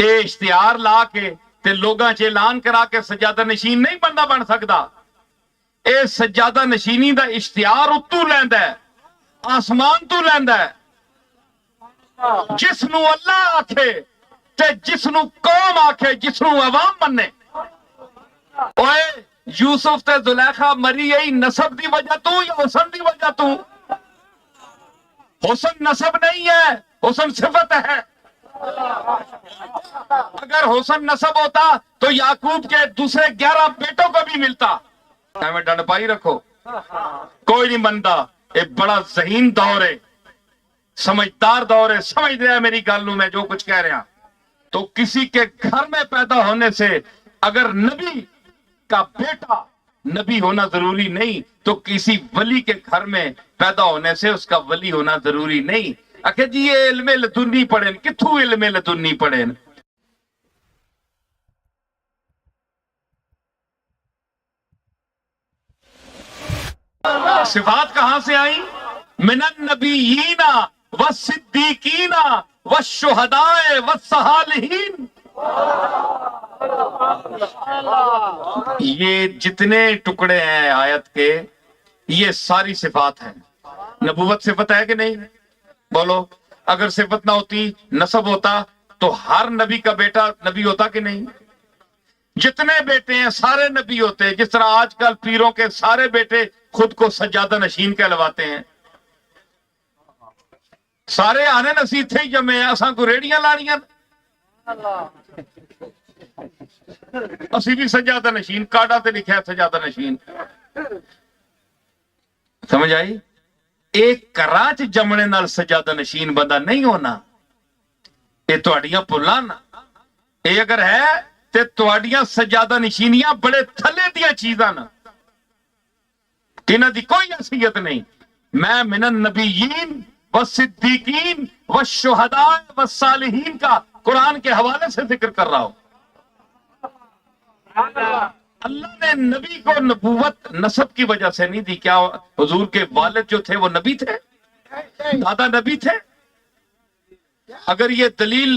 اے اشتہار لا کے تے لوگاں چ اعلان کرا کے سجادہ نشین نہیں بندہ بن سکدا. اے سجادہ نشینی دا اشتہار اتو لیندا ہے, آسمان تو لیندا ہے. جس نو اللہ آکھے تے جس نو قوم آکھے, جس نو عوام منے. اوئے یوسف تے زلیخا مری یہی نسب دی وجہ تو یا حسن دی وجہ تو؟ حسن نسب نہیں ہے, حسن صفت ہے. اگر حسن نسب ہوتا تو یعقوب کے دوسرے 11 بیٹوں کو بھی ملتا. میں ڈنڈ پائی رکھو, کوئی نہیں بنتا. ایک بڑا ذہین دور ہے, سمجھدار دور ہے, سمجھ رہا ہے میری گل نو میں جو کچھ کہہ رہا. تو کسی کے گھر میں پیدا ہونے سے اگر نبی کا بیٹا نبی ہونا ضروری نہیں, تو کسی ولی کے گھر میں پیدا ہونے سے اس کا ولی ہونا ضروری نہیں. اکھے جی یہ علم لدنی پڑھیں, کتھوں علم لدنی پڑھیں؟ صفات کہاں سے آئیں؟ من النبیین والصدیقین والشہداء والصالحین. یہ جتنے ٹکڑے ہیں آیت کے, یہ ساری صفات ہیں. نبوت صفت ہے کہ نہیں؟ بولو. اگر صفت نہ ہوتی, نسب ہوتا, تو ہر نبی کا بیٹا نبی ہوتا کہ نہیں؟ جتنے بیٹے ہیں سارے نبی ہوتے. جس طرح آج کل پیروں کے سارے بیٹے خود کو سجادہ نشین کہلواتے ہیں. سارے آنے نصیب تھے ہی جمے ہیں, اساں کو ریڑیاں لانیاں, اسی بھی سجادہ نشین, کارڈا تے لکھا ہے سجادہ نشین. سمجھ آئی؟ ایک کراچ جمنے نال سجادہ نشین بندہ نہیں ہونا. یہ تواڈیاں پلاں نا, یہ اگر ہے تے تواڈیاں سجادہ نشینیاں بڑے تھلے دیاں چیزاں نا, انہاں دی کوئی حیثیت نہیں. میں من النبیین والصدیقین والشہداء والصالحین کا قرآن کے حوالے سے ذکر کر رہا ہوں. اللہ نے نبی کو نبوت نسب کی وجہ سے نہیں دی. کیا حضور کے والد جو تھے وہ نبی تھے؟ دادا نبی تھے؟ اگر یہ دلیل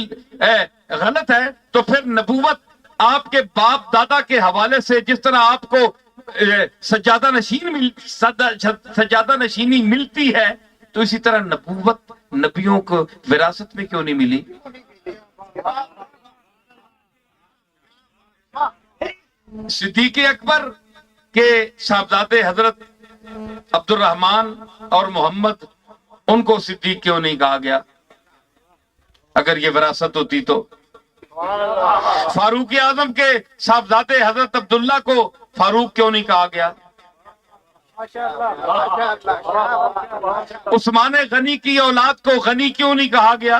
غلط ہے تو پھر نبوت آپ کے باپ دادا کے حوالے سے, جس طرح آپ کو سجادہ نشینی ملتی ہے, تو اسی طرح نبوت نبیوں کو وراثت میں کیوں نہیں ملی؟ صدیق اکبر کے صاحبزادے حضرت عبد الرحمن اور محمد, ان کو صدیق کیوں نہیں کہا گیا اگر یہ وراثت ہوتی تو؟ فاروق اعظم کے صاحبزادے حضرت عبداللہ کو فاروق کیوں نہیں کہا گیا؟ عثمان غنی کی اولاد کو غنی کیوں نہیں کہا گیا؟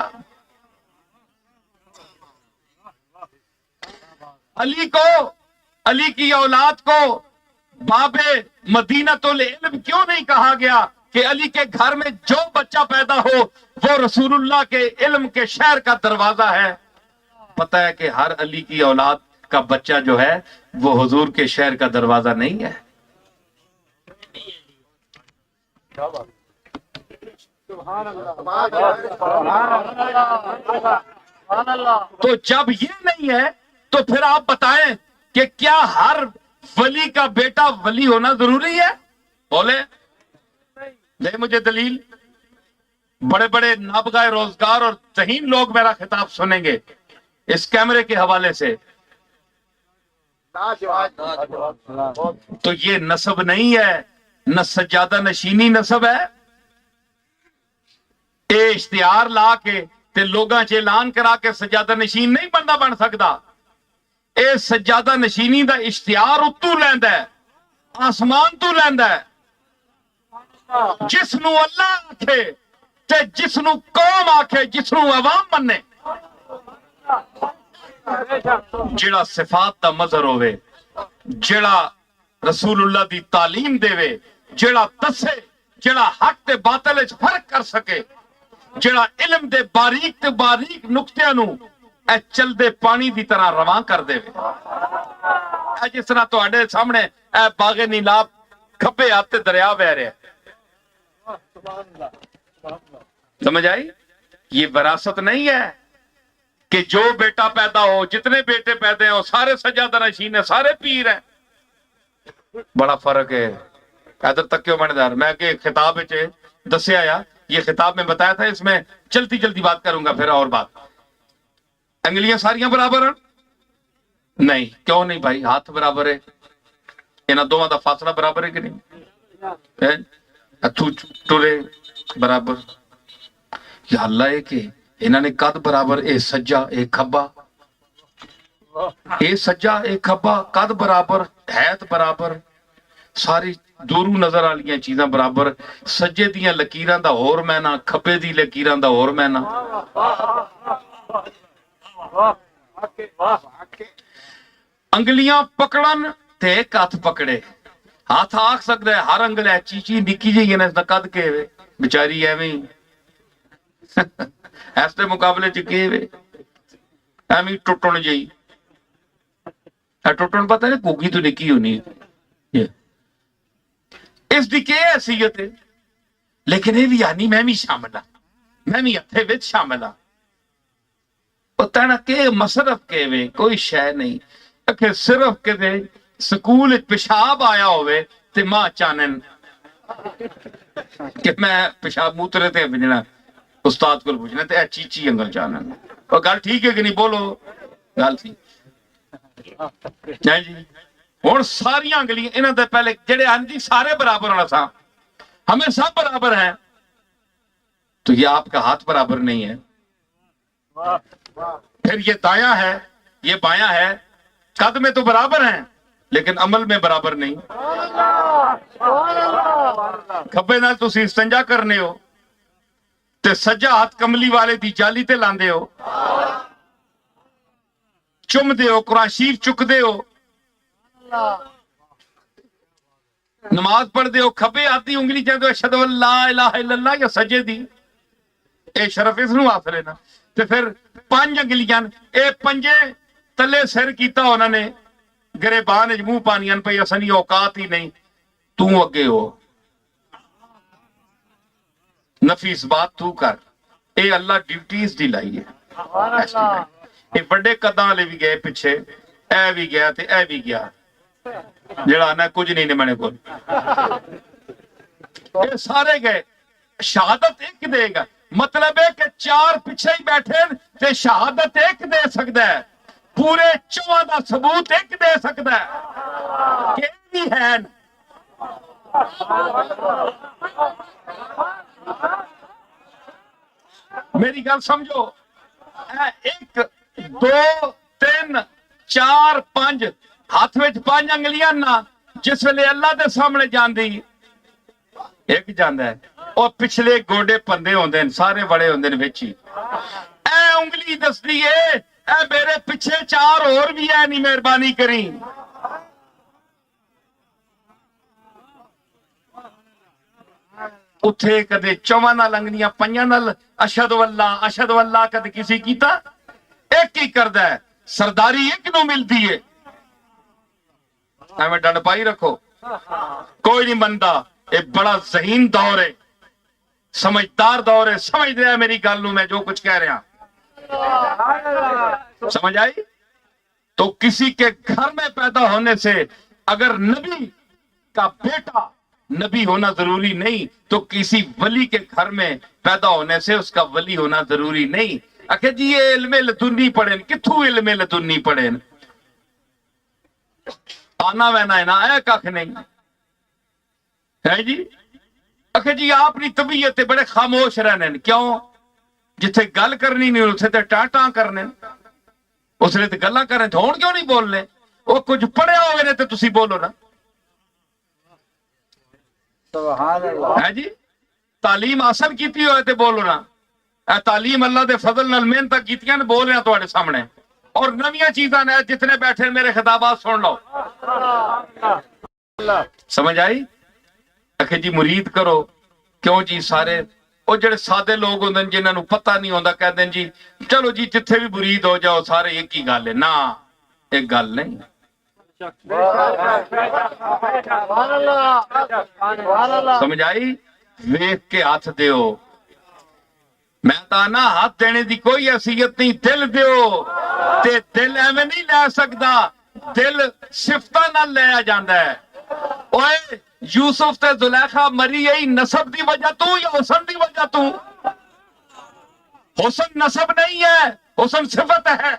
علی کی اولاد کو باب مدینۃ العلم کیوں نہیں کہا گیا کہ علی کے گھر میں جو بچہ پیدا ہو وہ رسول اللہ کے علم کے شہر کا دروازہ ہے؟ پتہ ہے کہ ہر علی کی اولاد کا بچہ جو ہے وہ حضور کے شہر کا دروازہ نہیں ہے. تو جب یہ نہیں ہے تو پھر آپ بتائیں کہ کیا ہر ولی کا بیٹا ولی ہونا ضروری ہے؟ بولے دے مجھے دلیل. بڑے بڑے نابغہ روزگار اور ذہین لوگ میرا خطاب سنیں گے اس کیمرے کے حوالے سے. تو یہ نسب نہیں ہے, نہ سجادہ نشینی نسب ہے. اے اشتہار لا کے تے لوگاں چ اعلان کرا کے سجادہ نشین نہیں بندہ بن سکدا. اے سجادہ نشینی دا اشتہار اتو لیندا ہے, آسمان تو لیندا ہے. جس نو اللہ آکھے تے جس نو قوم آکھے, جس نو عوام منے. جڑا صفات دا مظہر ہوئے, جڑا رسول اللہ دی تعلیم دے وے, جڑا دسے, جڑا حق تے باطل وچ فرق کر سکے, جڑا علم دے باریک تے باریک نقطیاں نو اے چل دے پانی دی طرح رواں کر دے وے. اے جس طرح تواڈے سامنے اے باغ نیلاب کھبے ہاتھ دریا بہ رہا ہے. سمجھ آئی؟ یہ وراثت نہیں ہے کہ جو بیٹا پیدا ہو, جتنے بیٹے پیدا ہو, سارے سجادہ نشین ہیں, سارے پیر ہیں. بڑا فرق ہے. ادھر تک کیوں میں کہ خطاب دسیا یا یہ خطاب میں بتایا تھا, اس میں جلدی جلدی بات کروں گا. پھر اور بات, انگلیاں ساریاں برابر ہیں؟ نہیں. کیوں نہیں بھائی؟ ہاتھ برابر ہے, انہاں دونوں دا فاصلہ برابر ہے کہ نہیں؟ اتھو ٹرے برابر. یا اللہ ہے کہ انہاں نے قد برابر, اے سجا اے کھبا, اے سجا اے کھبا, قد برابر, حیت برابر, ساری دورو نظر والیاں چیزاں برابر. سجے دیاں لکیراں دا ہور مینا, کھبے دی لکیراں دا ہور مینا. انگلیاں پکڑن تے ایک ہاتھ پکڑے. ہاتھ آکھ سکتا ہے ہر انگل ہے چیچی نکی جی ہے نا قد کے وے بیچاری ایویں ایسے مقابلے چ کے وے ایویں ٹوٹن جی. ٹوٹن پتہ نہیں کوکی تو نکی ہونی ہے, اس دی کی حیثیت ہے. لیکن یہ بھی آنی میں بھی شامل ہاں, میں بھی ہتھے وچ شامل ہاں. پتہ نہ کہ مصرف کے وے کوئی شے نہیں کہ صرف کہ سکول پیشاب آیا ہوئے تے ماں چانن کہ میں پیشاب موترے تے بھیجنا استاد کو پوچھنا تے اے چیچی انگل چانن. اور گل ٹھیک ہے کہ نہیں؟ بولو گل سی جی. ہوں ساریاں انگلیاں انہاں دے پہلے جڑے ہیں جی سارے برابر ہونا سا, ہمیں سب برابر ہیں. تو یہ آپ کا ہاتھ برابر نہیں ہے. پھر یہ دایاں ہے, یہ بایاں ہے, قد میں تو برابر ہیں لیکن عمل میں برابر نہیں. کھبے نال تسی استنجا کرنے ہو تے سجا ہاتھ کملی والے دی جالی تے لاندے ہو, چم دے ہو, قرآن شریف چک دے ہو, نماز پڑھ دے ہو, کھبے ہاتھ دی انگلی چاہتے ہو اشہدو ان لا الہ الا اللہ, یا سجے دی اے شرف اس نو حاصل ہے نا. تے پھر پانچ انگلیاں اے پنجے تلے سر کیتا انہوں نے گریبان وچ منہ پانیاں پئی اسنی اوقات ہی نہیں. تو اگے ہو, نفی اس بات تو کر. اے اللہ ڈیوٹیز دی لائی ہے. اے بڑے قداں والے بھی گئے پیچھے, اے بھی گیا تے اے بھی گیا, جڑا نا کچھ نہیں نے میں کو اے سارے گئے. شہادت ایک دے گا, مطلب ہے کہ چار پیچھے ہی بیٹھے تے شہادت ایک دے سکتا ہے, پورے چواں دا ثبوت ایک دے سکتا ہے کہ بھی ہے. میری گل سمجھو, ایک دو تین چار پانچ ہاتھ وچ پانچ انگلیاں نا, جس ویلے اللہ دے سامنے جاندی ایک جاندا ہے, اور پچھلے گوڈے پندے ہوندے ہیں, سارے بڑے ہوندے ہیں وچ ہی. اے انگلی دسدی ہے اے میرے پیچھے چار اور بھی ہے, نہیں مہربانی کریں. اتھے کدے چواں نال انگلیاں پنجاں نال اشہدو اللہ کدے کسی کیتا, ایک ہی کردا ہے. سرداری ایک نو ملتی ہے. ایویں ڈنڈ پائی رکھو, کوئی نہیں مندا. یہ بڑا ذہین دور ہے, سمجھدار دور ہے. سمجھ رہا میری گل نو میں جو کچھ کہہ رہا, سمجھ آئی؟ تو کسی کے گھر میں پیدا ہونے سے اگر نبی کا بیٹا نبی ہونا ضروری نہیں, تو کسی ولی کے گھر میں پیدا ہونے سے اس کا ولی ہونا ضروری نہیں. اکھے جی یہ علم لدنی پڑھیں, کتھوں علم لدنی پڑھیں؟ آنا وینا ہے نا, اے ککھ نہیں ہے جی. اکھے جی آپ کی طبیعت بڑے خاموش رہنے, کیوں؟ جتھے گل کرنی نہیں اتنے تے ٹاں ٹاں کرنے, اس نے تے گلاں کرنے, تو ہون کیوں نہیں بولنے؟ وہ کچھ پڑھیا ہوئے نے تے تسی بولو نا. ہے جی, تعلیم حاصل کیتی ہوئے تے بولو نا. اے تعلیم اللہ دے فضل نال محنت کیتیاں نے, بول رہے ہیں تواڈے سامنے. اور نویاں چیزاں نے, جتنے بیٹھے میرے خطابات سن لو. سمجھ آئی؟ اکھے جی مرید کرو, کیوں جی؟ سارے وہ جڑے سادے لوگ ہوندے جنہاں نوں پتہ نہیں ہوندا کہندے جی چلو جی جتھے بھی مرید ہو جاؤ سارے ایک ہی گل ہے. نا, ایک گل نہیں. سمجھ آئی؟ ویکھ کے ہاتھ دیو, میں کہا ہاتھ دینے دی کوئی حیثیت نہیں، دل دیو تے دل ایویں نہیں لے سکدا، دل صفتاں نال لیا جاندا ہے۔ اوئے یوسف تے زلیخا مری گئی نسب دی وجہ تو یا حسن دی وجہ تو؟ حسن نسب نہیں ہے، حسن صفت ہے۔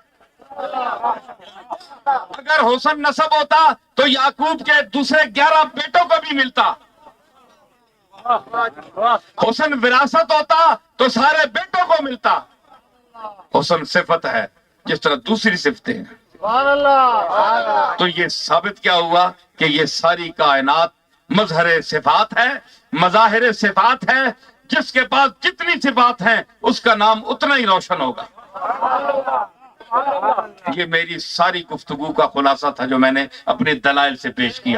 اگر حسن نسب ہوتا تو یعقوب کے دوسرے 11 بیٹوں کو بھی ملتا۔ حسن وراثت ہوتا تو سارے بیٹوں کو ملتا۔ حسن صفت ہے جس طرح دوسری صفتیں ہیں۔ تو یہ ثابت کیا ہوا کہ یہ ساری کائنات مظہر صفات ہے، مظاہر صفات ہے۔ جس کے پاس جتنی صفات ہیں اس کا نام اتنا ہی روشن ہوگا۔ یہ میری ساری گفتگو کا خلاصہ تھا جو میں نے اپنے دلائل سے پیش کیا۔